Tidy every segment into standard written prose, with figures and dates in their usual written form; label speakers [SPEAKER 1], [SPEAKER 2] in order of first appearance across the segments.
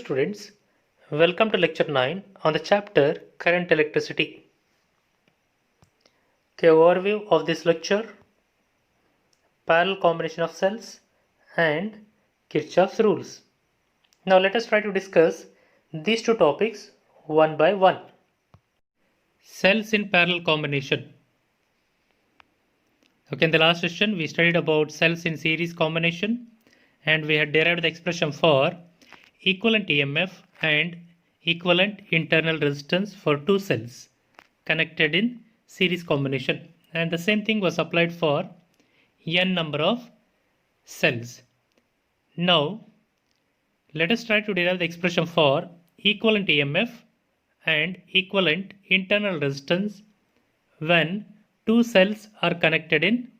[SPEAKER 1] students, welcome to lecture 9 on the chapter Current Electricity. Okay, overview of this lecture, parallel combination of cells and Kirchhoff's rules. Now let us try to discuss these two topics one by one. Cells in parallel combination. Okay, in the last session we studied about cells in series combination and we had derived the expression for equivalent EMF and equivalent internal resistance for two cells connected in series combination, and the same thing was applied for n number of cells. Now let us try to derive the expression for equivalent EMF and equivalent internal resistance when two cells are connected in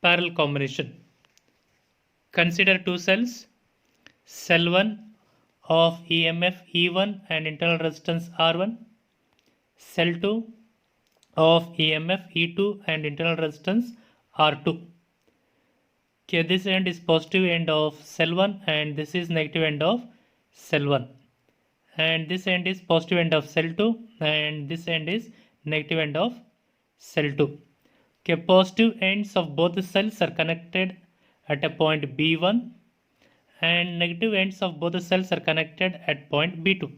[SPEAKER 1] parallel combination. Consider two cells, cell 1 of EMF E1 and internal resistance R1, cell 2 of EMF E2 and internal resistance R2. Okay, this end is positive end of cell 1 and this is negative end of cell 1. And this end is positive end of cell 2 and this end is negative end of cell 2. Okay, positive ends of both the cells are connected at a point B1 and negative ends of both the cells are connected at point B2.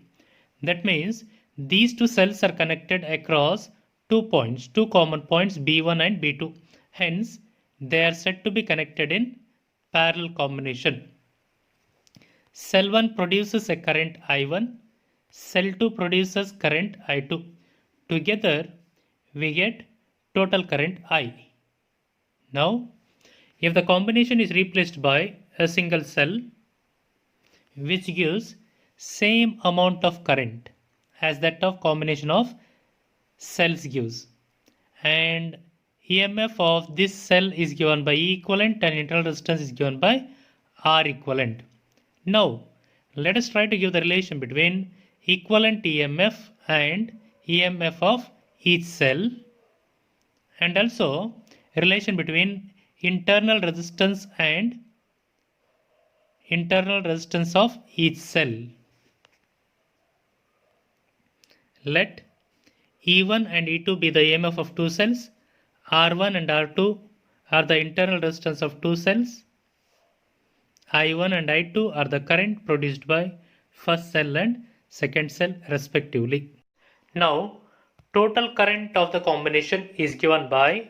[SPEAKER 1] That means these two cells are connected across 2 points, 2 common points B1 and B2. Hence, they are said to be connected in parallel combination. Cell 1 produces a current I1, cell 2 produces current I2. Together, we get total current I. Now, if the combination is replaced by a single cell which gives same amount of current as that of combination of cells gives, and EMF of this cell is given by E equivalent and internal resistance is given by R equivalent. Now, let us try to give the relation between equivalent EMF and EMF of each cell, and also relation between internal resistance and internal resistance of each cell. Let E1 and E2 be the EMF of two cells. R1 and R2 are the internal resistance of two cells. I1 and I2 are the current produced by first cell and second cell respectively. Now, total current of the combination is given by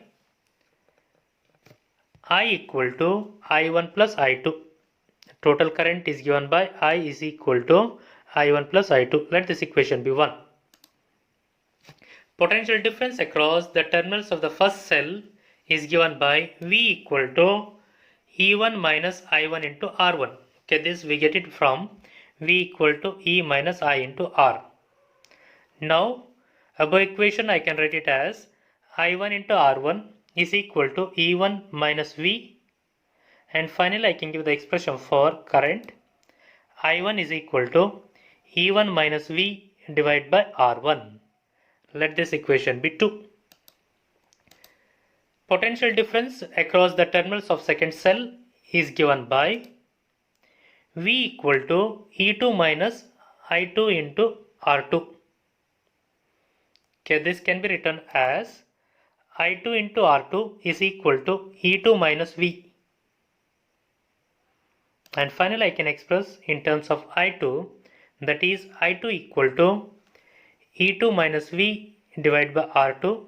[SPEAKER 1] I equal to I1 plus I2. Total current is given by I is equal to I1 plus I2. Let this equation be 1. Potential difference across the terminals of the first cell is given by V equal to E1 minus I1 into R1. Okay, this we get it from V equal to E minus I into R. Now, above equation I can write it as I1 into R1 is equal to E1 minus V, and finally I can give the expression for current. I1 is equal to E1 minus V divided by R1. Let this equation be 2. Potential difference across the terminals of second cell is given by V equal to E2 minus I2 into R2. Okay, this can be written as I2 into R2 is equal to E2 minus V. And finally I can express in terms of I2, that is I2 equal to E2 minus V divided by R2.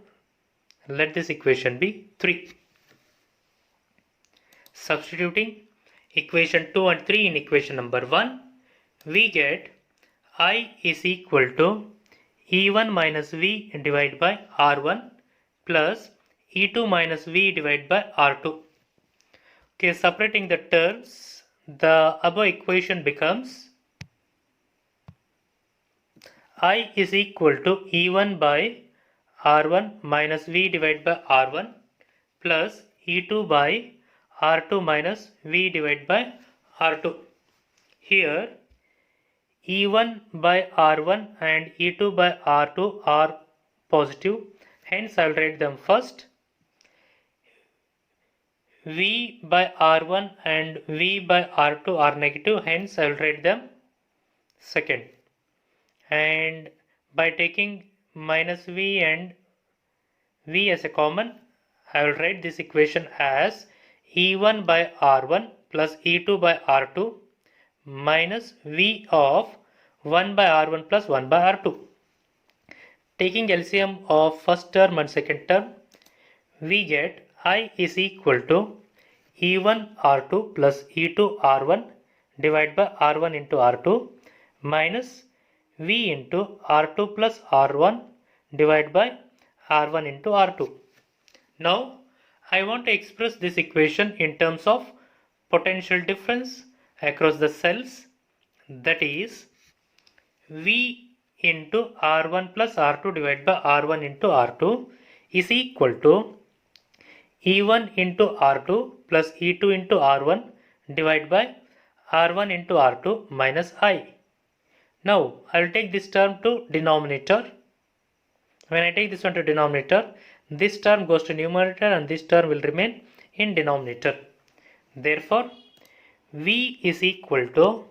[SPEAKER 1] Let this equation be 3. Substituting equation 2 and 3 in equation number 1, we get I is equal to E1 minus V divided by R1 plus E2 minus V divided by R2. Okay, separating the terms, the above equation becomes I is equal to E1 by R1 minus V divided by R1 plus E2 by R2 minus V divided by R2. Here E1 by R1 and E2 by R2 are positive, hence I will write them first. V by R1 and V by R2 are negative, hence I will write them second, and by taking minus V and V as a common, I will write this equation as E1 by R1 plus E2 by R2 minus V of 1 by R1 plus 1 by R2. Taking LCM of first term and second term, we get I is equal to E1 R2 plus E2 R1 divided by R1 into R2 minus V into R2 plus R1 divided by R1 into R2. Now I want to express this equation in terms of potential difference across the cells, that is V into R1 plus R2 divided by R1 into R2 is equal to E1 into R2 plus E2 into R1 divided by R1 into R2 minus I. Now I will take this term to denominator. When I take this one to denominator, this term goes to numerator and this term will remain in denominator. Therefore, V is equal to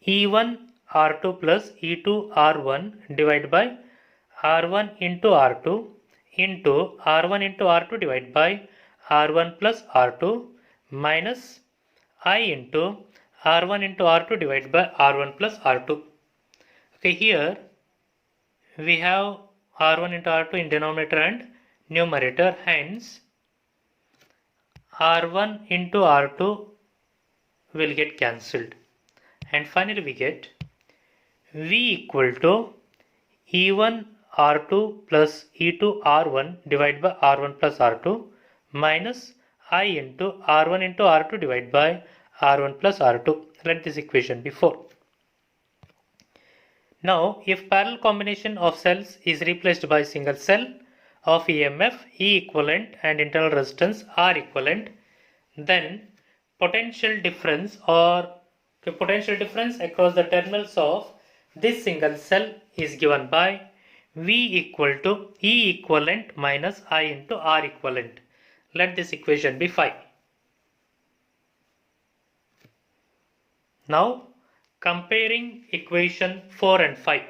[SPEAKER 1] E1 R2 plus E2 R1 divided by R1 into R2 into R1 into R2 divided by R1 plus R2 minus I into R1 into R2 divided by R1 plus R2. Okay, here we have R1 into R2 in denominator and numerator, hence R1 into R2 will get cancelled, and finally we get V equal to E1 R2 plus E2 R1 divided by R1 plus R2 minus I into R1 into R2 divided by R1 plus R2. Let this equation be 4. Now, if parallel combination of cells is replaced by single cell of EMF E equivalent and internal resistance R equivalent, then potential difference across the terminals of this single cell is given by V equal to E equivalent minus I into R equivalent. Let this equation be 5. Now comparing equation 4 and 5.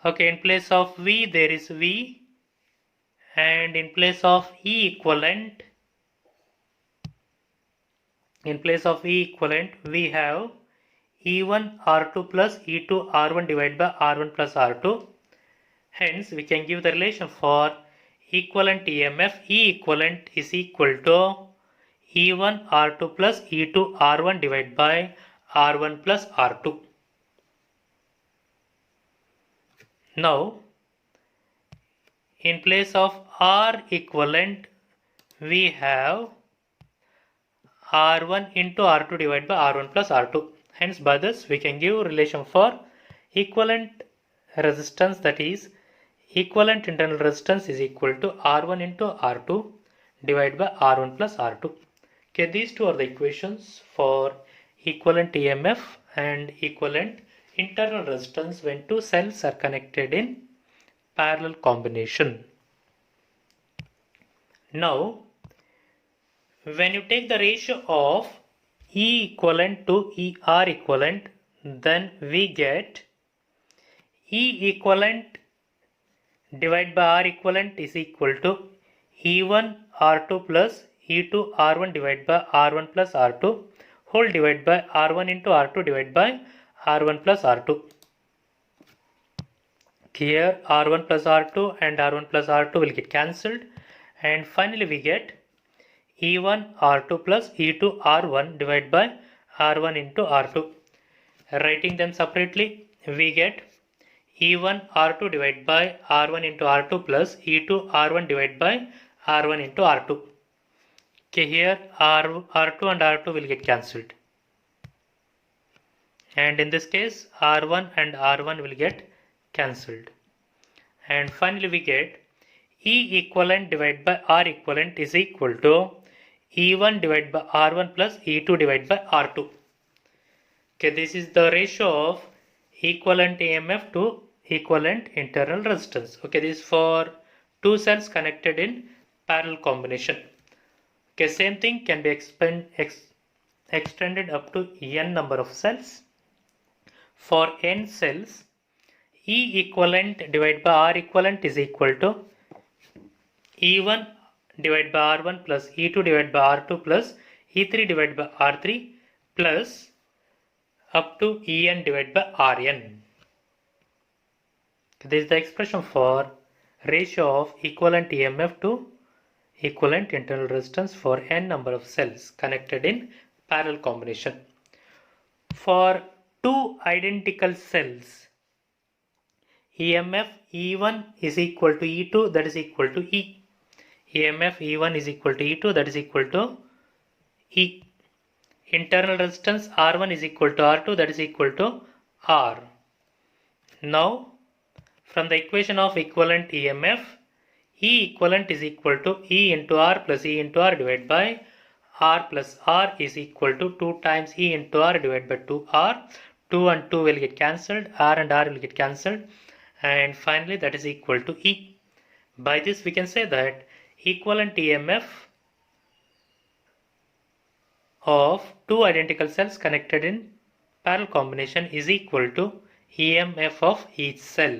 [SPEAKER 1] Okay, in place of V there is V, and in place of E equivalent we have E1 R2 plus E2 R1 divided by R1 plus R2. Hence we can give the relation for equivalent EMF. E equivalent is equal to E1 R2 plus E2 R1 divided by R1 plus R2. Now in place of R equivalent we have R1 into R2 divided by R1 plus R2. Hence by this we can give relation for equivalent resistance, that is equivalent internal resistance is equal to R1 into R2 divided by R1 plus R2. Okay, these two are the equations for equivalent EMF and equivalent internal resistance when two cells are connected in parallel combination. Now when you take the ratio of E equivalent to ER equivalent, then we get E equivalent divided by R equivalent is equal to E1 R2 plus E2 R1 divided by R1 plus R2 whole divided by R1 into R2 divided by R1 plus R2. Here R1 plus R2 and R1 plus R2 will get cancelled, and finally we get E1 R2 plus E2 R1 divided by R1 into R2. Writing them separately, we get E1 R2 divided by R1 into R2 plus E2 R1 divided by R1 into R2. Okay, here R2 and R2 will get cancelled, and in this case R1 and R1 will get cancelled, and finally we get E equivalent divided by R equivalent is equal to E1 divided by R1 plus E2 divided by R2. Okay, this is the ratio of equivalent EMF to equivalent internal resistance. Okay, this is for two cells connected in parallel combination. Okay, same thing can be extended up to n number of cells. For n cells, E equivalent divided by R equivalent is equal to E1 divided by R1 plus E2 divided by R2 plus E3 divided by R3 plus up to En divided by Rn. This is the expression for ratio of equivalent EMF to equivalent internal resistance for n number of cells connected in parallel combination. For two identical cells, EMF E1 is equal to E2, that is equal to E. EMF E1 is equal to E2, that is equal to E. Internal resistance R1 is equal to R2, that is equal to R. Now, from the equation of equivalent EMF, E equivalent is equal to E into R plus E into R divided by R plus R is equal to 2 times E into R divided by 2R. 2 and 2 will get cancelled, R and R will get cancelled, and finally that is equal to E. By this we can say that equivalent EMF of two identical cells connected in parallel combination is equal to EMF of each cell.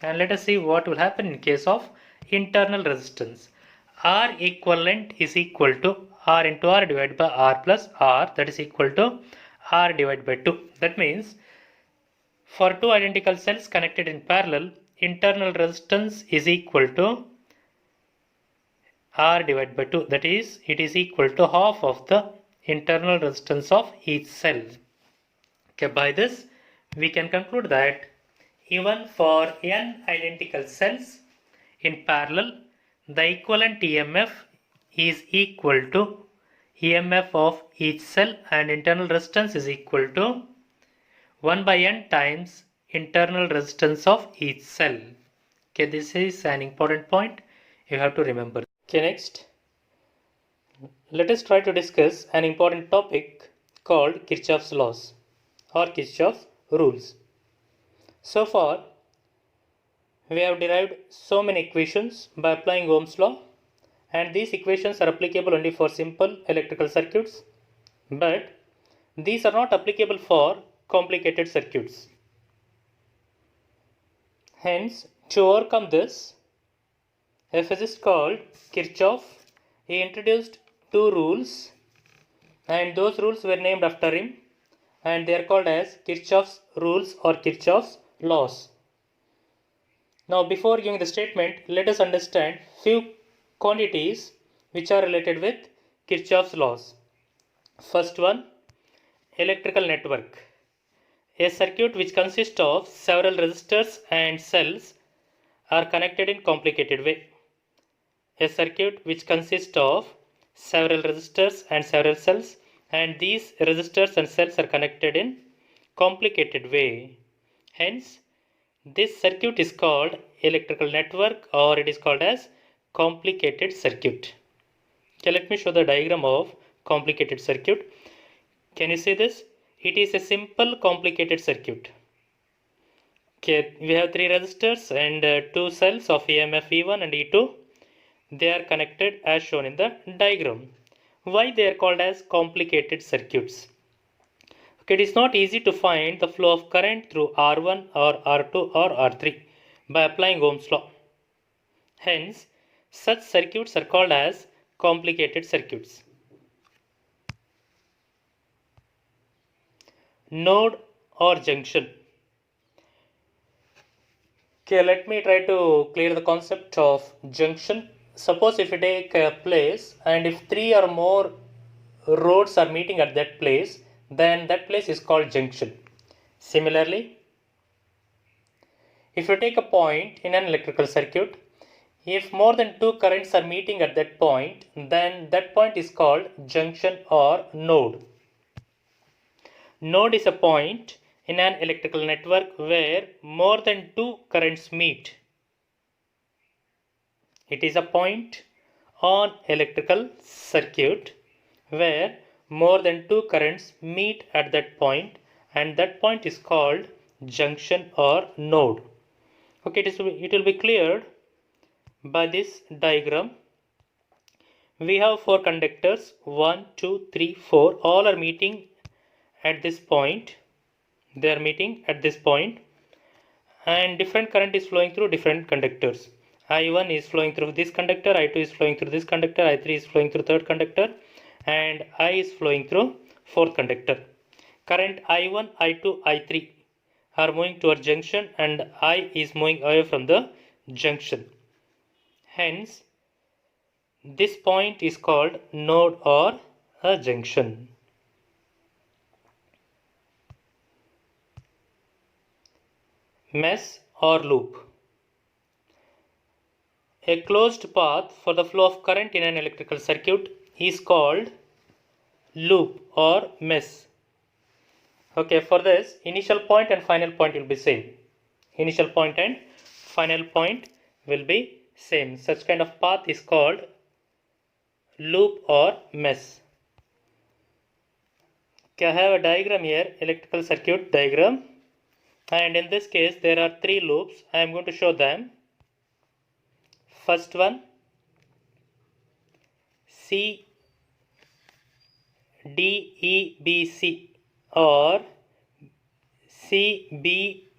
[SPEAKER 1] And let us see what will happen in case of internal resistance. R equivalent is equal to R into R divided by R plus R, that is equal to R divided by 2. That means for two identical cells connected in parallel, internal resistance is equal to R divided by 2, that is it is equal to half of the internal resistance of each cell. Okay, by this we can conclude that even for n identical cells in parallel, the equivalent EMF is equal to EMF of each cell and internal resistance is equal to 1 by n times internal resistance of each cell. Okay, this is an important point you have to remember. Okay, next, let us try to discuss an important topic called Kirchhoff's laws or Kirchhoff's rules. So far, we have derived so many equations by applying Ohm's law, and these equations are applicable only for simple electrical circuits, but these are not applicable for complicated circuits. Hence, to overcome this, a physicist called Kirchhoff, he introduced two rules, and those rules were named after him, and they are called as Kirchhoff's rules or Kirchhoff's laws. Now, before giving the statement, let us understand few quantities which are related with Kirchhoff's laws. First one, electrical network. A circuit which consists of several resistors and cells are connected in complicated way. A circuit which consists of several resistors and several cells, and these resistors and cells are connected in complicated way. Hence, this circuit is called electrical network, or it is called as complicated circuit. Okay, let me show the diagram of complicated circuit. Can you see this? It is a simple complicated circuit. Okay, we have three resistors and two cells of EMF E1 and E2. They are connected as shown in the diagram. Why they are called as complicated circuits? Okay, it is not easy to find the flow of current through R1 or R2 or R3 by applying Ohm's law. Hence, such circuits are called as complicated circuits. Node or junction. Okay, let me try to clear the concept of junction. Suppose if you take a place and if three or more roads are meeting at that place, then that place is called junction. Similarly, if you take a point in an electrical circuit, if more than two currents are meeting at that point, then that point is called junction or node. Node is a point in an electrical network where more than two currents meet. It is a point on electrical circuit where more than two currents meet at that point, and that point is called junction or node. Okay, it will be cleared by this diagram. We have four conductors, 1, 2, 3, 4, all are meeting at this point. They are meeting at this point, and different current is flowing through different conductors. I1 is flowing through this conductor, I2 is flowing through this conductor, I3 is flowing through third conductor, and I is flowing through fourth conductor. Current I1, I2, I3 are moving towards junction, and I is moving away from the junction. Hence, this point is called node or a junction. Mesh or loop. A closed path for the flow of current in an electrical circuit is called loop or mesh. Okay, for this, initial point and final point will be same. Initial point and final point will be same. Such kind of path is called loop or mesh. Okay, I have a diagram here, electrical circuit diagram, and in this case there are three loops. I am going to show them. First one, CDEBC or CBEDC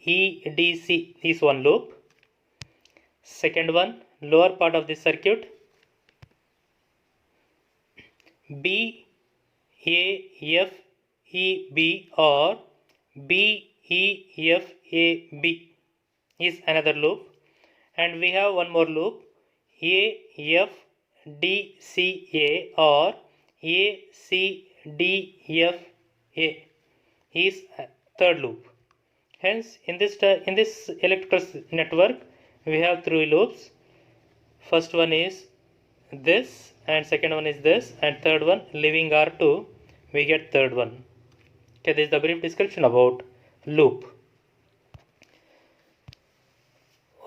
[SPEAKER 1] is one loop. Second one, lower part of the circuit, BAFEB or BEFAB is another loop, and we have one more loop, AFDCA or ACDFA is third loop. Hence, in this electrical network, we have three loops. First one is this, and second one is this, and third one, leaving R2, we get third one. Okay, this is the brief description about loop.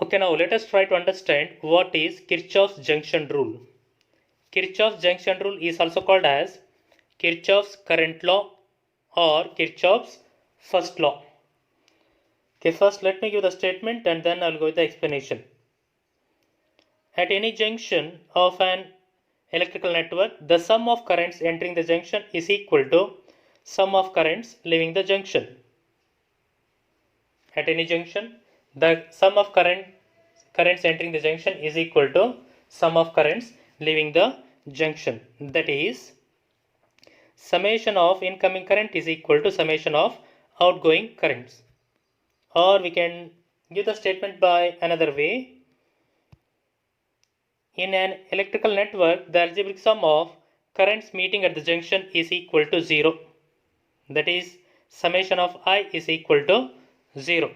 [SPEAKER 1] Okay, now let us try to understand what is Kirchhoff's junction rule. Kirchhoff's junction rule is also called as Kirchhoff's current law or Kirchhoff's first law. Okay, first let me give the statement and then I will go with the explanation. At any junction of an electrical network, the sum of currents entering the junction is equal to sum of currents leaving the junction. At any junction, the sum of currents entering the junction is equal to sum of currents leaving the junction. That is, summation of incoming current is equal to summation of outgoing currents. Or we can give the statement by another way. In an electrical network, the algebraic sum of currents meeting at the junction is equal to 0. That is, summation of I is equal to 0.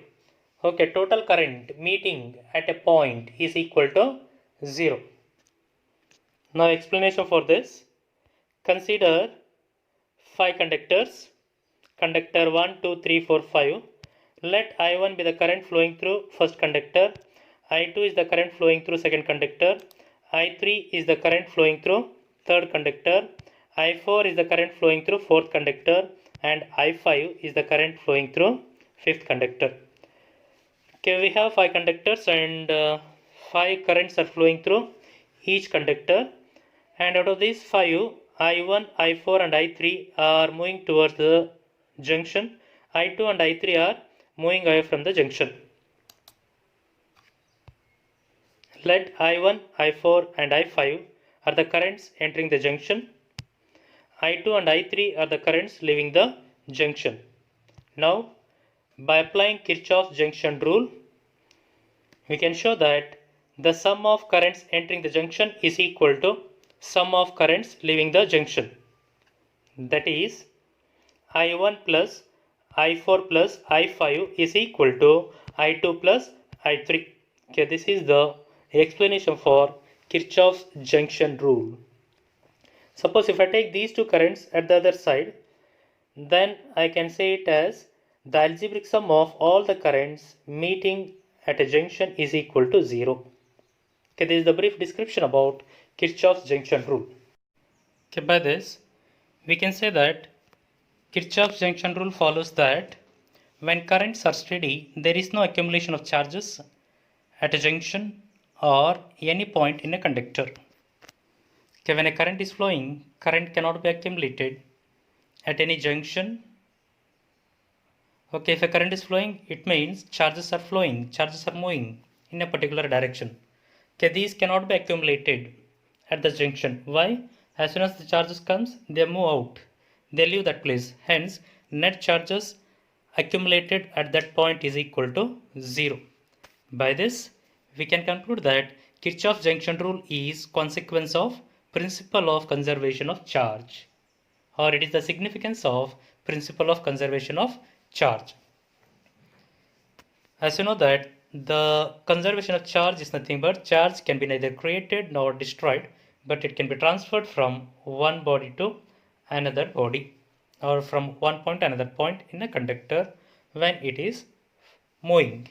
[SPEAKER 1] Okay, total current meeting at a point is equal to 0. Now explanation for this. Consider 5 conductors. Conductor 1, 2, 3, 4, 5. Let I1 be the current flowing through first conductor. I2 is the current flowing through second conductor. I3 is the current flowing through third conductor. I4 is the current flowing through fourth conductor. And I5 is the current flowing through fifth conductor. Okay, we have 5 conductors and 5 currents are flowing through each conductor. And out of these 5, I1, I4 and I3 are moving towards the junction. I2 and I3 are moving away from the junction. Let I1, I4 and I5 are the currents entering the junction. I2 and I3 are the currents leaving the junction. Now, by applying Kirchhoff's junction rule, we can show that the sum of currents entering the junction is equal to sum of currents leaving the junction. That is, I1 plus I4 plus I5 is equal to I2 plus I3. Okay, this is the explanation for Kirchhoff's junction rule. Suppose if I take these two currents at the other side, then I can say it as the algebraic sum of all the currents meeting at a junction is equal to 0. Okay, this is the brief description about Kirchhoff's junction rule. Okay, by this, we can say that Kirchhoff's junction rule follows that when currents are steady, there is no accumulation of charges at a junction or any point in a conductor. Okay, when a current is flowing, current cannot be accumulated at any junction. Okay, if a current is flowing, it means charges are flowing, charges are moving in a particular direction. Okay, these cannot be accumulated at the junction. Why? As soon as the charges comes, they move out. They leave that place. Hence, net charges accumulated at that point is equal to 0. By this, we can conclude that Kirchhoff junction rule is consequence of principle of conservation of charge, or it is the significance of principle of conservation of charge. As you know that the conservation of charge is nothing but charge can be neither created nor destroyed, but it can be transferred from one body to another body, or from one point to another point in a conductor when it is moving.